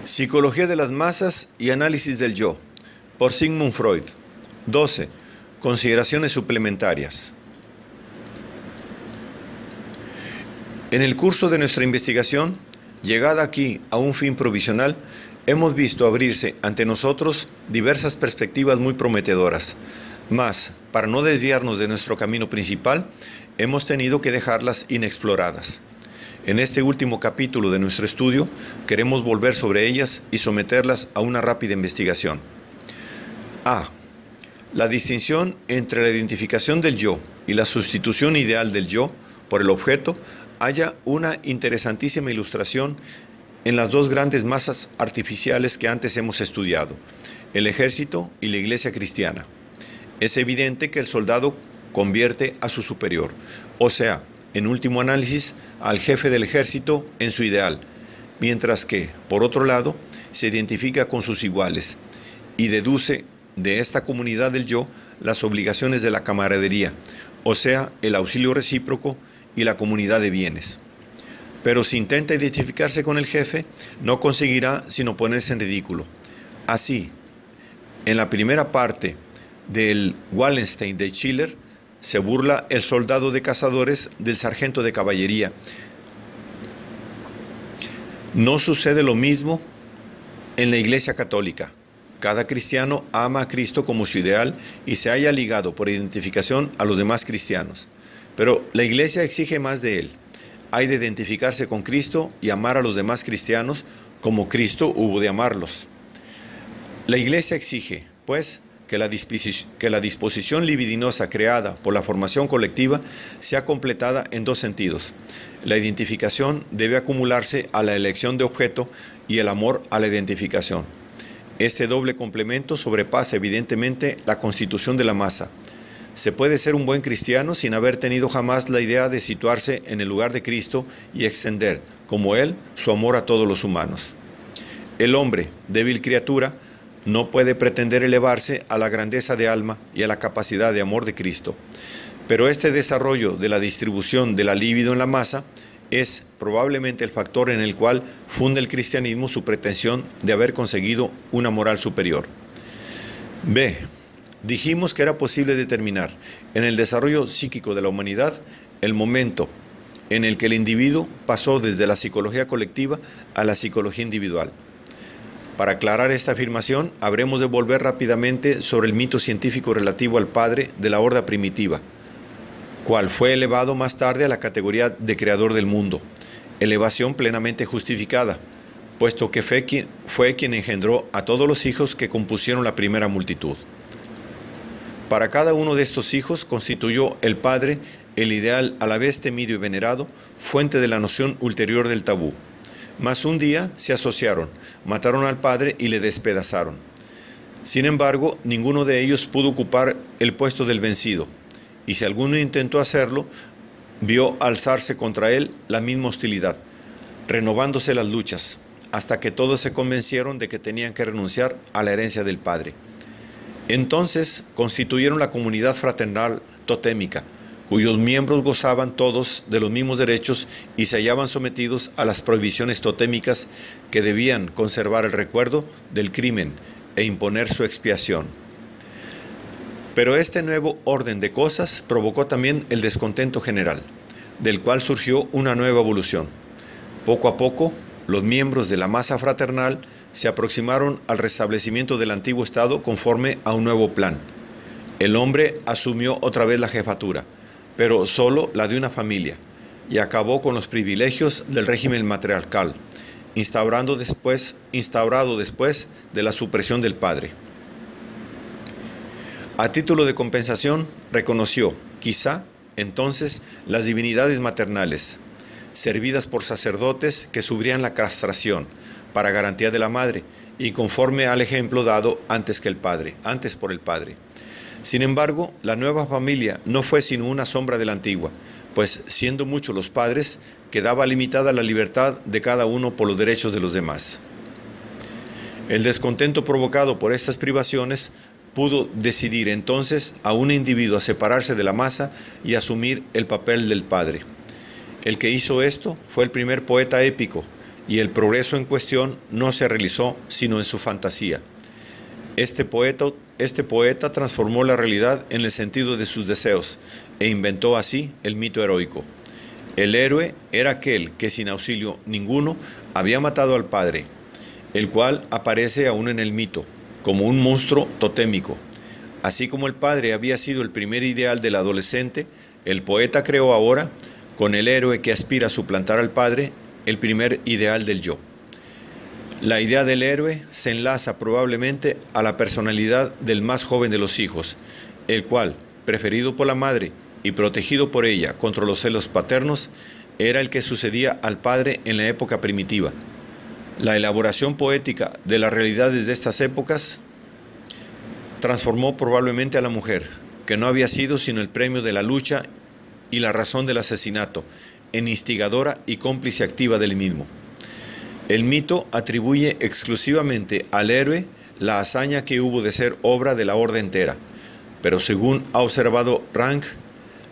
Psicología de las masas y análisis del yo, por Sigmund Freud. 12. Consideraciones suplementarias. En el curso de nuestra investigación, llegada aquí a un fin provisional, hemos visto abrirse ante nosotros diversas perspectivas muy prometedoras, mas, para no desviarnos de nuestro camino principal, hemos tenido que dejarlas inexploradas. En este último capítulo de nuestro estudio, queremos volver sobre ellas y someterlas a una rápida investigación. A. La distinción entre la identificación del yo y la sustitución ideal del yo por el objeto halla una interesantísima ilustración en las dos grandes masas artificiales que antes hemos estudiado, el ejército y la iglesia cristiana. Es evidente que el soldado convierte a su superior, o sea, en último análisis, al jefe del ejército en su ideal, mientras que, por otro lado, se identifica con sus iguales y deduce de esta comunidad del yo las obligaciones de la camaradería, o sea, el auxilio recíproco y la comunidad de bienes. Pero si intenta identificarse con el jefe, no conseguirá sino ponerse en ridículo. Así, en la primera parte del Wallenstein de Schiller, se burla el soldado de cazadores del sargento de caballería. No sucede lo mismo en la Iglesia Católica. Cada cristiano ama a Cristo como su ideal y se halla ligado por identificación a los demás cristianos. Pero la Iglesia exige más de él. Hay de identificarse con Cristo y amar a los demás cristianos como Cristo hubo de amarlos. La Iglesia exige, pues, que la disposición libidinosa creada por la formación colectiva sea completada en dos sentidos. La identificación debe acumularse a la elección de objeto y el amor a la identificación. Este doble complemento sobrepasa evidentemente la constitución de la masa. Se puede ser un buen cristiano sin haber tenido jamás la idea de situarse en el lugar de Cristo y extender, como Él, su amor a todos los humanos. El hombre, débil criatura, no puede pretender elevarse a la grandeza de alma y a la capacidad de amor de Cristo. Pero este desarrollo de la distribución de la libido en la masa es probablemente el factor en el cual funde el cristianismo su pretensión de haber conseguido una moral superior. B. Dijimos que era posible determinar en el desarrollo psíquico de la humanidad el momento en el que el individuo pasó desde la psicología colectiva a la psicología individual. Para aclarar esta afirmación, habremos de volver rápidamente sobre el mito científico relativo al padre de la horda primitiva, cual fue elevado más tarde a la categoría de creador del mundo, elevación plenamente justificada, puesto que fue quien engendró a todos los hijos que compusieron la primera multitud. Para cada uno de estos hijos constituyó el padre el ideal a la vez temido y venerado, fuente de la noción ulterior del tabú. Mas un día se asociaron, mataron al padre y le despedazaron. Sin embargo, ninguno de ellos pudo ocupar el puesto del vencido, y si alguno intentó hacerlo, vio alzarse contra él la misma hostilidad, renovándose las luchas, hasta que todos se convencieron de que tenían que renunciar a la herencia del padre. Entonces constituyeron la comunidad fraternal totémica, cuyos miembros gozaban todos de los mismos derechos y se hallaban sometidos a las prohibiciones totémicas que debían conservar el recuerdo del crimen e imponer su expiación. Pero este nuevo orden de cosas provocó también el descontento general, del cual surgió una nueva evolución. Poco a poco, los miembros de la masa fraternal se aproximaron al restablecimiento del antiguo estado conforme a un nuevo plan. El hombre asumió otra vez la jefatura, pero solo la de una familia, y acabó con los privilegios del régimen matriarcal, instaurado después de la supresión del padre. A título de compensación, reconoció, quizá, entonces, las divinidades maternales, servidas por sacerdotes que sufrían la castración, para garantía de la madre, y conforme al ejemplo dado antes por el padre. Sin embargo, la nueva familia no fue sino una sombra de la antigua, pues siendo muchos los padres, quedaba limitada la libertad de cada uno por los derechos de los demás. El descontento provocado por estas privaciones pudo decidir entonces a un individuo a separarse de la masa y asumir el papel del padre. El que hizo esto fue el primer poeta épico, y el progreso en cuestión no se realizó sino en su fantasía. Este poeta transformó la realidad en el sentido de sus deseos e inventó así el mito heroico. El héroe era aquel que sin auxilio ninguno había matado al padre, el cual aparece aún en el mito, como un monstruo totémico. Así como el padre había sido el primer ideal del adolescente, el poeta creó ahora, con el héroe que aspira a suplantar al padre, el primer ideal del yo. La idea del héroe se enlaza probablemente a la personalidad del más joven de los hijos, el cual, preferido por la madre y protegido por ella contra los celos paternos, era el que sucedía al padre en la época primitiva. La elaboración poética de las realidades de estas épocas transformó probablemente a la mujer, que no había sido sino el premio de la lucha y la razón del asesinato, en instigadora y cómplice activa del mismo. El mito atribuye exclusivamente al héroe la hazaña que hubo de ser obra de la horda entera, pero según ha observado Rank,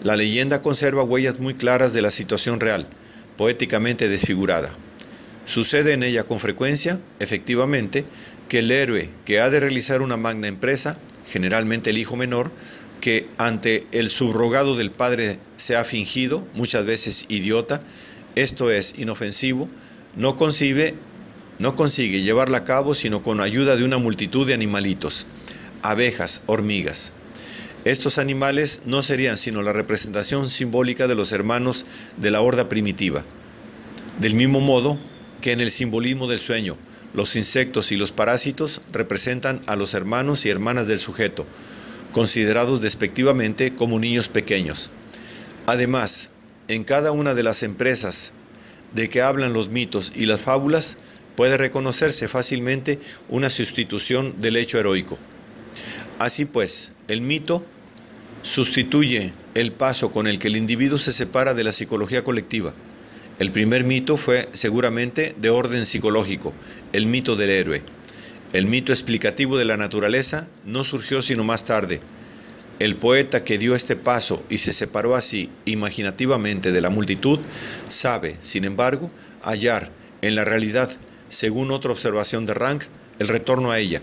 la leyenda conserva huellas muy claras de la situación real, poéticamente desfigurada. Sucede en ella con frecuencia, efectivamente, que el héroe que ha de realizar una magna empresa, generalmente el hijo menor, que ante el subrogado del padre se ha fingido, muchas veces idiota, esto es, inofensivo, no consigue llevarla a cabo sino con ayuda de una multitud de animalitos, abejas, hormigas. Estos animales no serían sino la representación simbólica de los hermanos de la horda primitiva. Del mismo modo que en el simbolismo del sueño, los insectos y los parásitos representan a los hermanos y hermanas del sujeto, considerados despectivamente como niños pequeños. Además, en cada una de las empresas de que hablan los mitos y las fábulas, puede reconocerse fácilmente una sustitución del hecho heroico. Así pues, el mito sustituye el paso con el que el individuo se separa de la psicología colectiva. El primer mito fue seguramente de orden psicológico, el mito del héroe. El mito explicativo de la naturaleza no surgió sino más tarde. El poeta que dio este paso y se separó así imaginativamente de la multitud sabe, sin embargo, hallar en la realidad, según otra observación de Rank, el retorno a ella,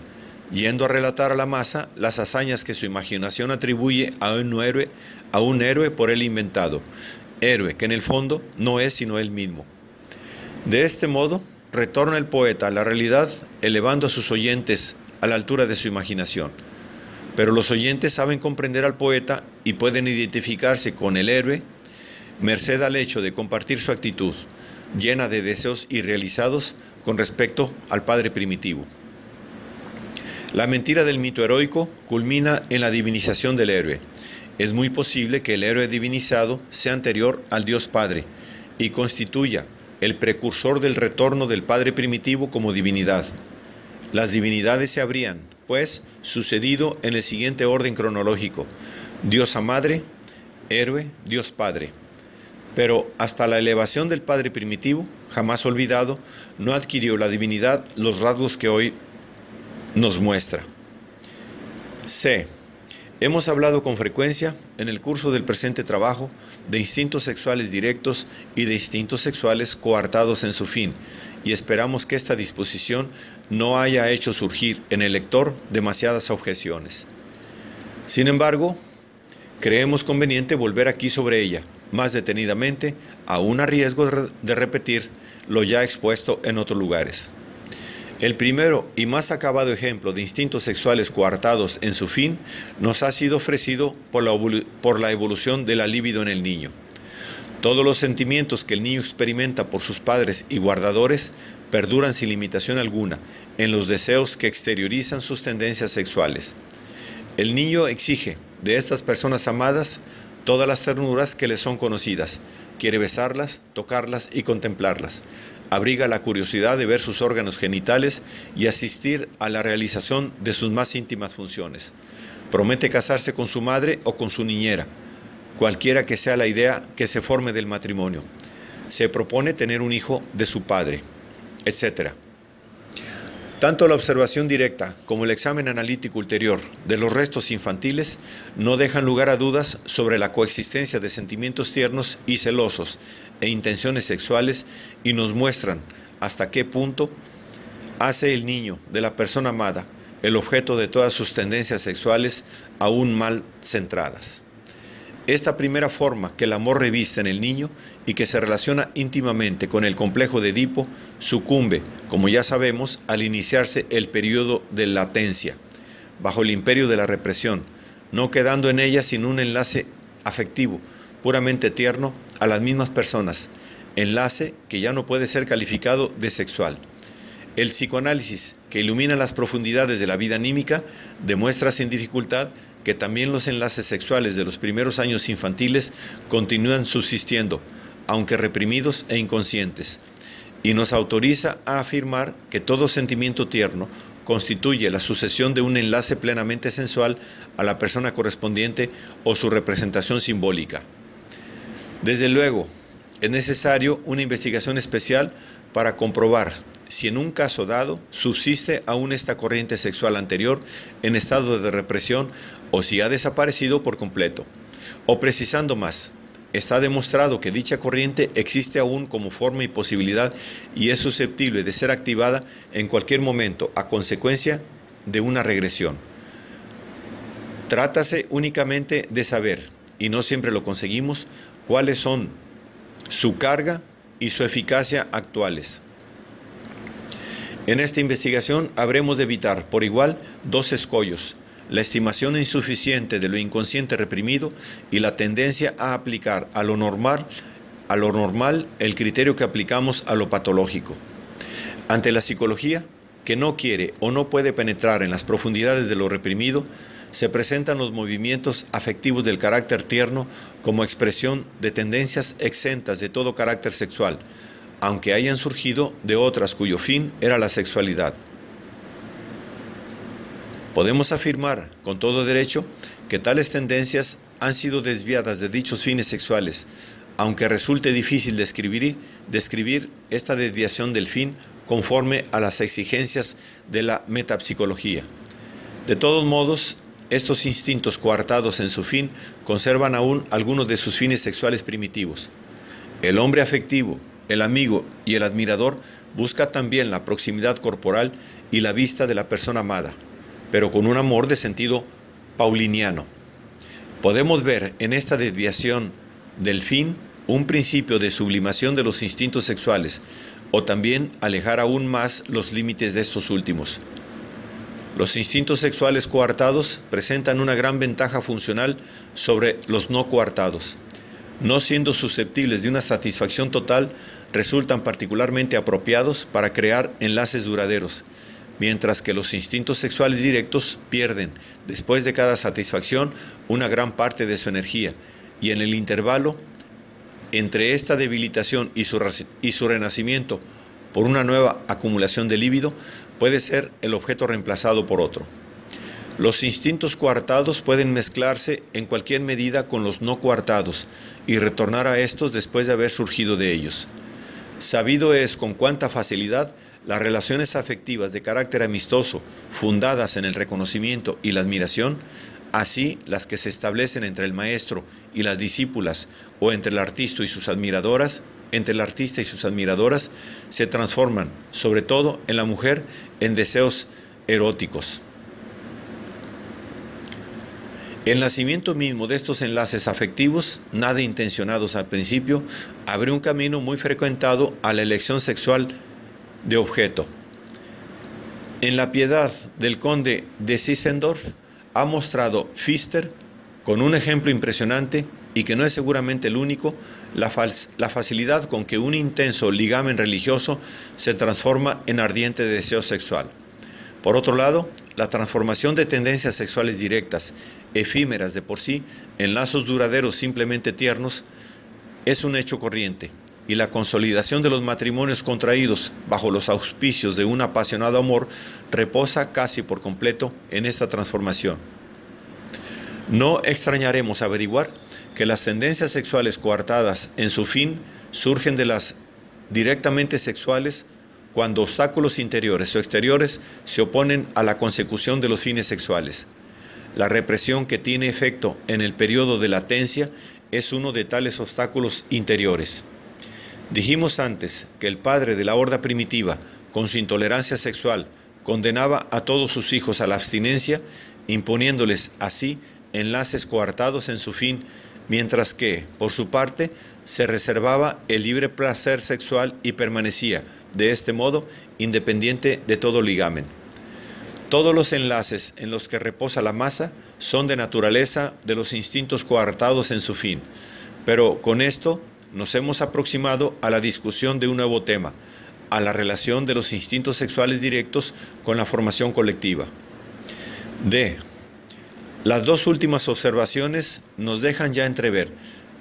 yendo a relatar a la masa las hazañas que su imaginación atribuye a un héroe por él inventado, héroe que en el fondo no es sino él mismo. De este modo, retorna el poeta a la realidad, elevando a sus oyentes a la altura de su imaginación. Pero los oyentes saben comprender al poeta y pueden identificarse con el héroe, merced al hecho de compartir su actitud, llena de deseos irrealizados con respecto al padre primitivo. La mentira del mito heroico culmina en la divinización del héroe. Es muy posible que el héroe divinizado sea anterior al Dios Padre y constituya el precursor del retorno del padre primitivo como divinidad. Las divinidades se habrían, pues, sucedido en el siguiente orden cronológico: diosa madre, héroe, Dios Padre. Pero hasta la elevación del padre primitivo, jamás olvidado, no adquirió la divinidad los rasgos que hoy nos muestra. C. Hemos hablado con frecuencia, en el curso del presente trabajo, de instintos sexuales directos y de instintos sexuales coartados en su fin, y esperamos que esta disposición no haya hecho surgir en el lector demasiadas objeciones. Sin embargo, creemos conveniente volver aquí sobre ella, más detenidamente, aún a riesgo de repetir lo ya expuesto en otros lugares. El primero y más acabado ejemplo de instintos sexuales coartados en su fin nos ha sido ofrecido por la evolución de la libido en el niño. Todos los sentimientos que el niño experimenta por sus padres y guardadores perduran sin limitación alguna en los deseos que exteriorizan sus tendencias sexuales. El niño exige de estas personas amadas todas las ternuras que le son conocidas, quiere besarlas, tocarlas y contemplarlas. Abriga la curiosidad de ver sus órganos genitales y asistir a la realización de sus más íntimas funciones. Promete casarse con su madre o con su niñera, cualquiera que sea la idea que se forme del matrimonio. Se propone tener un hijo de su padre, etc. Tanto la observación directa como el examen analítico ulterior de los restos infantiles no dejan lugar a dudas sobre la coexistencia de sentimientos tiernos y celosos e intenciones sexuales y nos muestran hasta qué punto hace el niño de la persona amada el objeto de todas sus tendencias sexuales aún mal centradas. Esta primera forma que el amor reviste en el niño y que se relaciona íntimamente con el complejo de Edipo sucumbe, como ya sabemos, al iniciarse el periodo de latencia, bajo el imperio de la represión, no quedando en ella sino un enlace afectivo, puramente tierno, a las mismas personas, enlace que ya no puede ser calificado de sexual. El psicoanálisis, que ilumina las profundidades de la vida anímica, demuestra sin dificultad que también los enlaces sexuales de los primeros años infantiles continúan subsistiendo, aunque reprimidos e inconscientes, y nos autoriza a afirmar que todo sentimiento tierno constituye la sucesión de un enlace plenamente sensual a la persona correspondiente o su representación simbólica. Desde luego, es necesario una investigación especial para comprobar si en un caso dado subsiste aún esta corriente sexual anterior en estado de represión o si ha desaparecido por completo. O precisando más, está demostrado que dicha corriente existe aún como forma y posibilidad y es susceptible de ser activada en cualquier momento a consecuencia de una regresión. Trátase únicamente de saber, y no siempre lo conseguimos, cuáles son su carga y su eficacia actuales. En esta investigación habremos de evitar por igual dos escollos: la estimación insuficiente de lo inconsciente reprimido y la tendencia a aplicar a lo normal el criterio que aplicamos a lo patológico. Ante la psicología, que no quiere o no puede penetrar en las profundidades de lo reprimido, se presentan los movimientos afectivos del carácter tierno como expresión de tendencias exentas de todo carácter sexual, aunque hayan surgido de otras cuyo fin era la sexualidad. Podemos afirmar con todo derecho que tales tendencias han sido desviadas de dichos fines sexuales, aunque resulte difícil describir esta desviación del fin conforme a las exigencias de la metapsicología. De todos modos, estos instintos coartados en su fin conservan aún algunos de sus fines sexuales primitivos. El hombre afectivo, el amigo y el admirador busca también la proximidad corporal y la vista de la persona amada, pero con un amor de sentido pauliniano. Podemos ver en esta desviación del fin un principio de sublimación de los instintos sexuales, o también alejar aún más los límites de estos últimos. Los instintos sexuales coartados presentan una gran ventaja funcional sobre los no coartados. No siendo susceptibles de una satisfacción total, resultan particularmente apropiados para crear enlaces duraderos, mientras que los instintos sexuales directos pierden, después de cada satisfacción, una gran parte de su energía, y en el intervalo entre esta debilitación y su renacimiento por una nueva acumulación de líbido, puede ser el objeto reemplazado por otro. Los instintos coartados pueden mezclarse en cualquier medida con los no coartados y retornar a estos después de haber surgido de ellos. Sabido es con cuánta facilidad las relaciones afectivas de carácter amistoso, fundadas en el reconocimiento y la admiración, así las que se establecen entre el maestro y las discípulas o entre el artista y sus admiradoras, se transforman, sobre todo en la mujer, en deseos eróticos. El nacimiento mismo de estos enlaces afectivos, nada intencionados al principio, abre un camino muy frecuentado a la elección sexual de objeto. En La piedad del conde de Zinzendorf ha mostrado Pfister, con un ejemplo impresionante y que no es seguramente el único, la facilidad con que un intenso ligamen religioso se transforma en ardiente deseo sexual. Por otro lado, la transformación de tendencias sexuales directas, efímeras de por sí, en lazos duraderos simplemente tiernos, es un hecho corriente, y la consolidación de los matrimonios contraídos bajo los auspicios de un apasionado amor reposa casi por completo en esta transformación. No extrañaremos averiguar que las tendencias sexuales coartadas en su fin surgen de las directamente sexuales cuando obstáculos interiores o exteriores se oponen a la consecución de los fines sexuales. La represión que tiene efecto en el periodo de latencia es uno de tales obstáculos interiores. Dijimos antes que el padre de la horda primitiva, con su intolerancia sexual, condenaba a todos sus hijos a la abstinencia, imponiéndoles así enlaces coartados en su fin, mientras que, por su parte, se reservaba el libre placer sexual y permanecía, de este modo, independiente de todo ligamen. Todos los enlaces en los que reposa la masa son de naturaleza de los instintos coartados en su fin, pero con esto nos hemos aproximado a la discusión de un nuevo tema, a la relación de los instintos sexuales directos con la formación colectiva. D. Las dos últimas observaciones nos dejan ya entrever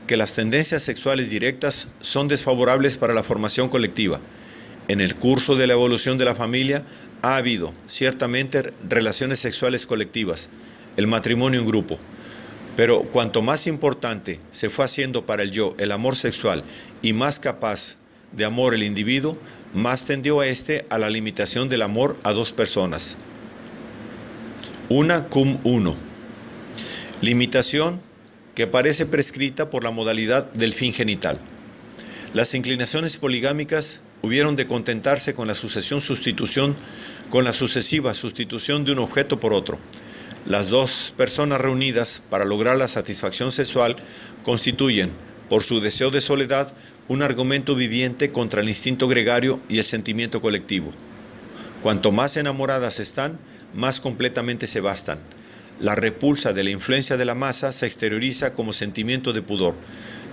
que las tendencias sexuales directas son desfavorables para la formación colectiva. En el curso de la evolución de la familia ha habido, ciertamente, relaciones sexuales colectivas, el matrimonio en grupo. Pero cuanto más importante se fue haciendo para el yo el amor sexual y más capaz de amor el individuo, más tendió a la limitación del amor a dos personas. Una cum uno. Limitación que parece prescrita por la modalidad del fin genital. Las inclinaciones poligámicas hubieron de contentarse con la sucesiva sustitución de un objeto por otro. Las dos personas reunidas para lograr la satisfacción sexual constituyen, por su deseo de soledad, un argumento viviente contra el instinto gregario y el sentimiento colectivo. Cuanto más enamoradas están, más completamente se bastan. La repulsa de la influencia de la masa se exterioriza como sentimiento de pudor.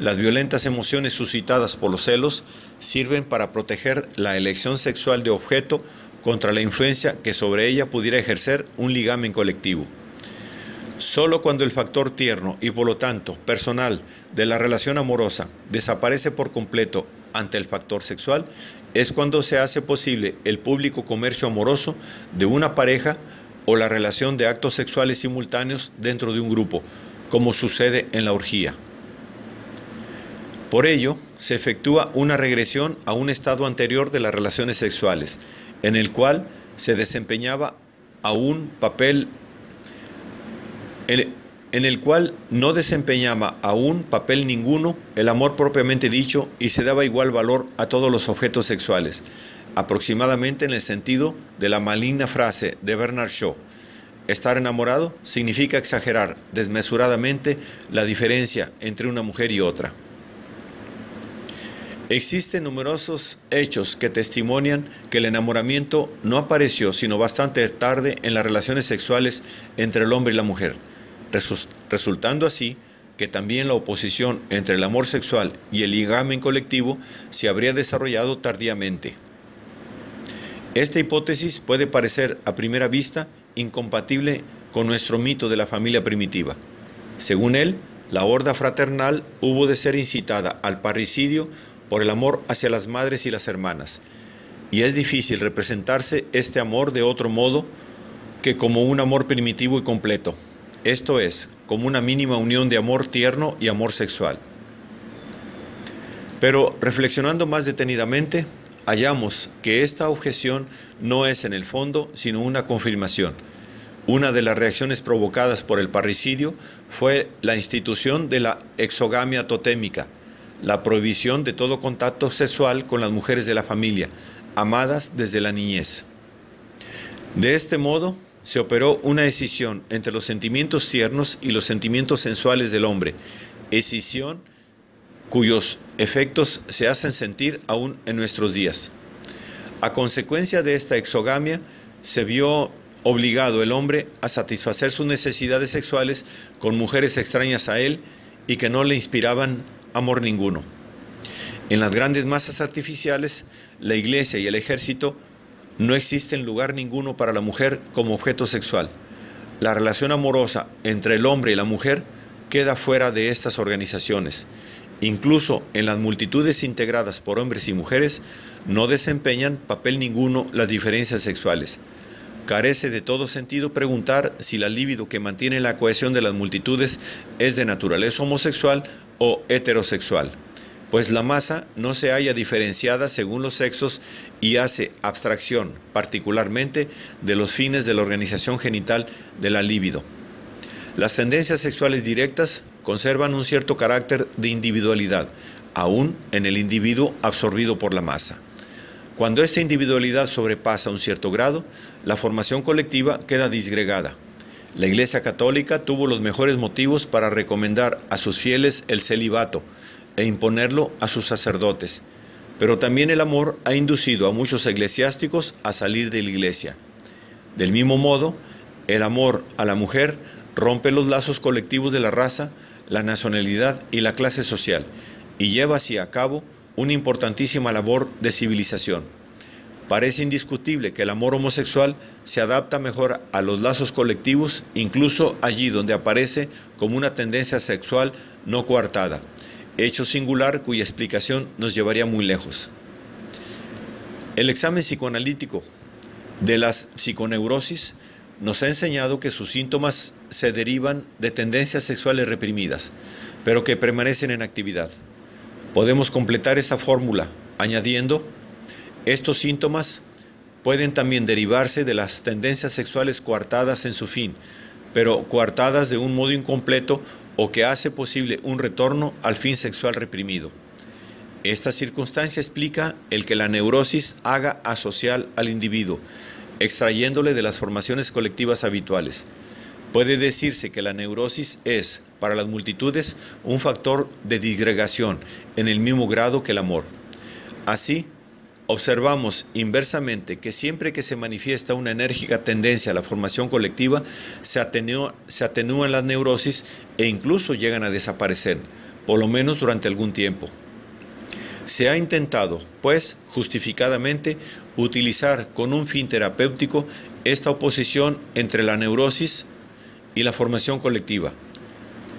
Las violentas emociones suscitadas por los celos sirven para proteger la elección sexual de objeto contra la influencia que sobre ella pudiera ejercer un ligamen colectivo. Solo cuando el factor tierno y por lo tanto personal de la relación amorosa desaparece por completo ante el factor sexual, es cuando se hace posible el público comercio amoroso de una pareja o la relación de actos sexuales simultáneos dentro de un grupo, como sucede en la orgía. Por ello, se efectúa una regresión a un estado anterior de las relaciones sexuales, en el cual se desempeñaba no desempeñaba aún papel ninguno el amor propiamente dicho y se daba igual valor a todos los objetos sexuales, aproximadamente en el sentido de la maligna frase de Bernard Shaw: estar enamorado significa exagerar desmesuradamente la diferencia entre una mujer y otra. Existen numerosos hechos que testimonian que el enamoramiento no apareció sino bastante tarde en las relaciones sexuales entre el hombre y la mujer, resultando así que también la oposición entre el amor sexual y el ligamen colectivo se habría desarrollado tardíamente. Esta hipótesis puede parecer a primera vista incompatible con nuestro mito de la familia primitiva. Según él, la horda fraternal hubo de ser incitada al parricidio por el amor hacia las madres y las hermanas, y es difícil representarse este amor de otro modo que como un amor primitivo y completo, esto es, como una mínima unión de amor tierno y amor sexual. Pero reflexionando más detenidamente, hallamos que esta objeción no es en el fondo sino una confirmación. Una de las reacciones provocadas por el parricidio fue la institución de la exogamia totémica, la prohibición de todo contacto sexual con las mujeres de la familia, amadas desde la niñez. De este modo, se operó una escisión entre los sentimientos tiernos y los sentimientos sensuales del hombre, escisión cuyos efectos se hacen sentir aún en nuestros días. A consecuencia de esta exogamia, se vio obligado el hombre a satisfacer sus necesidades sexuales con mujeres extrañas a él y que no le inspiraban amor ninguno. En las grandes masas artificiales, la iglesia y el ejército, no existe lugar ninguno para la mujer como objeto sexual. La relación amorosa entre el hombre y la mujer queda fuera de estas organizaciones. Incluso en las multitudes integradas por hombres y mujeres, no desempeñan papel ninguno las diferencias sexuales. Carece de todo sentido preguntar si la libido que mantiene la cohesión de las multitudes es de naturaleza homosexual o heterosexual, pues la masa no se halla diferenciada según los sexos y hace abstracción particularmente de los fines de la organización genital de la libido. Las tendencias sexuales directas conservan un cierto carácter de individualidad, aún en el individuo absorbido por la masa. Cuando esta individualidad sobrepasa un cierto grado, la formación colectiva queda disgregada. La Iglesia Católica tuvo los mejores motivos para recomendar a sus fieles el celibato e imponerlo a sus sacerdotes, pero también el amor ha inducido a muchos eclesiásticos a salir de la Iglesia. Del mismo modo, el amor a la mujer rompe los lazos colectivos de la raza, la nacionalidad y la clase social, y lleva así a cabo una importantísima labor de civilización. Parece indiscutible que el amor homosexual se adapta mejor a los lazos colectivos, incluso allí donde aparece como una tendencia sexual no coartada, hecho singular cuya explicación nos llevaría muy lejos. El examen psicoanalítico de las psiconeurosis nos ha enseñado que sus síntomas se derivan de tendencias sexuales reprimidas, pero que permanecen en actividad. Podemos completar esta fórmula añadiendo: estos síntomas pueden también derivarse de las tendencias sexuales coartadas en su fin, pero coartadas de un modo incompleto o que hace posible un retorno al fin sexual reprimido. Esta circunstancia explica el que la neurosis haga asocial al individuo, extrayéndole de las formaciones colectivas habituales. Puede decirse que la neurosis es, para las multitudes, un factor de disgregación en el mismo grado que el amor. Así, observamos inversamente que siempre que se manifiesta una enérgica tendencia a la formación colectiva, se atenúan las neurosis e incluso llegan a desaparecer, por lo menos durante algún tiempo. Se ha intentado, pues, justificadamente, utilizar con un fin terapéutico esta oposición entre la neurosis y la formación colectiva.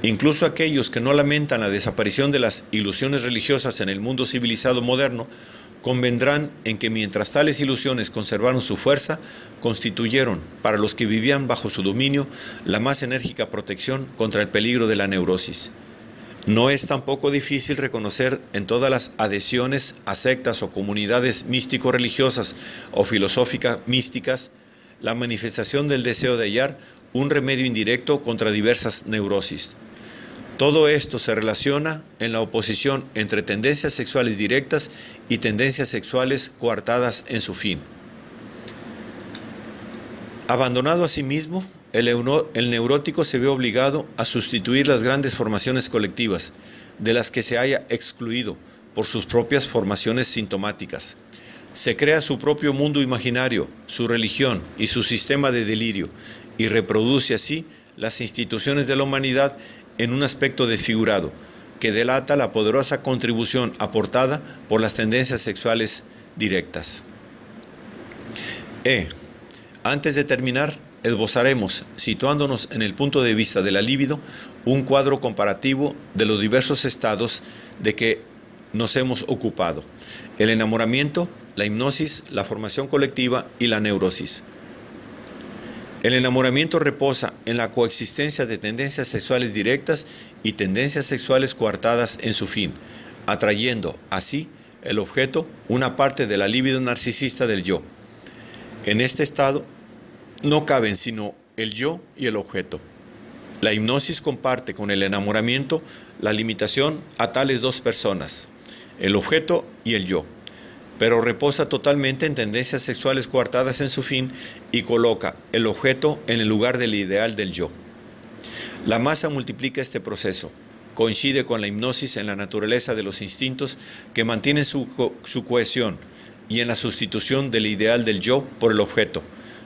Incluso aquellos que no lamentan la desaparición de las ilusiones religiosas en el mundo civilizado moderno, convendrán en que mientras tales ilusiones conservaron su fuerza, constituyeron, para los que vivían bajo su dominio, la más enérgica protección contra el peligro de la neurosis. No es tampoco difícil reconocer en todas las adhesiones a sectas o comunidades místico-religiosas o filosóficas místicas la manifestación del deseo de hallar un remedio indirecto contra diversas neurosis. Todo esto se relaciona en la oposición entre tendencias sexuales directas y tendencias sexuales coartadas en su fin. Abandonado a sí mismo, el neurótico se ve obligado a sustituir las grandes formaciones colectivas, de las que se haya excluido por sus propias formaciones sintomáticas. Se crea su propio mundo imaginario, su religión y su sistema de delirio, y reproduce así las instituciones de la humanidad en un aspecto desfigurado, que delata la poderosa contribución aportada por las tendencias sexuales directas. Antes de terminar, esbozaremos, situándonos en el punto de vista de la libido, un cuadro comparativo de los diversos estados de que nos hemos ocupado: el enamoramiento, la hipnosis, la formación colectiva y la neurosis. El enamoramiento reposa en la coexistencia de tendencias sexuales directas y tendencias sexuales coartadas en su fin, atrayendo así el objeto una parte de la libido narcisista del yo. En este estado no caben sino el yo y el objeto. La hipnosis comparte con el enamoramiento la limitación a tales dos personas, el objeto y el yo, pero reposa totalmente en tendencias sexuales coartadas en su fin y coloca el objeto en el lugar del ideal del yo. La masa multiplica este proceso, coincide con la hipnosis en la naturaleza de los instintos que mantienen su cohesión y en la sustitución del ideal del yo por el objeto,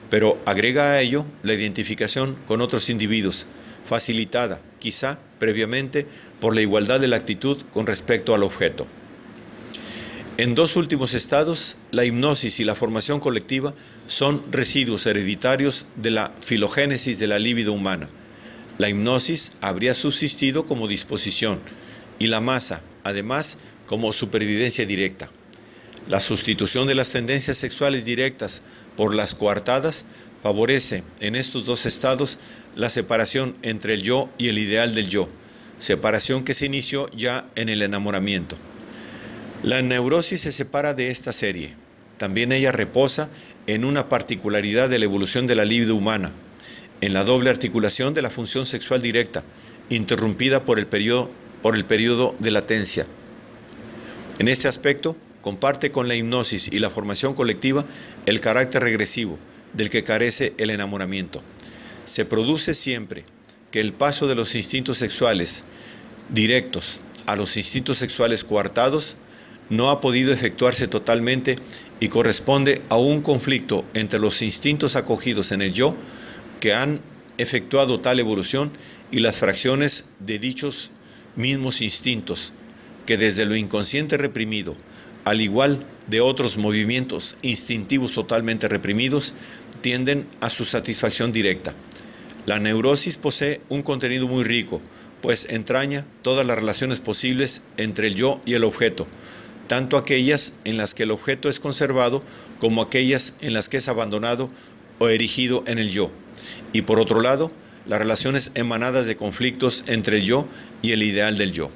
pero agrega a ello la identificación con otros individuos, facilitada, quizá, previamente, por la igualdad de la actitud con respecto al objeto. En dos últimos estados, la hipnosis y la formación colectiva son residuos hereditarios de la filogénesis de la libido humana. La hipnosis habría subsistido como disposición y la masa, además, como supervivencia directa. La sustitución de las tendencias sexuales directas por las coartadas favorece en estos dos estados la separación entre el yo y el ideal del yo, separación que se inició ya en el enamoramiento. La neurosis se separa de esta serie. También ella reposa en una particularidad de la evolución de la libido humana, en la doble articulación de la función sexual directa, interrumpida por el periodo de latencia. En este aspecto, comparte con la hipnosis y la formación colectiva el carácter regresivo del que carece el enamoramiento. Se produce siempre que el paso de los instintos sexuales directos a los instintos sexuales coartados no ha podido efectuarse totalmente y corresponde a un conflicto entre los instintos acogidos en el yo que han efectuado tal evolución y las fracciones de dichos mismos instintos que desde lo inconsciente reprimido, al igual de otros movimientos instintivos totalmente reprimidos, tienden a su satisfacción directa. La neurosis posee un contenido muy rico, pues entraña todas las relaciones posibles entre el yo y el objeto, tanto aquellas en las que el objeto es conservado como aquellas en las que es abandonado o erigido en el yo. Y por otro lado, las relaciones emanadas de conflictos entre el yo y el ideal del yo.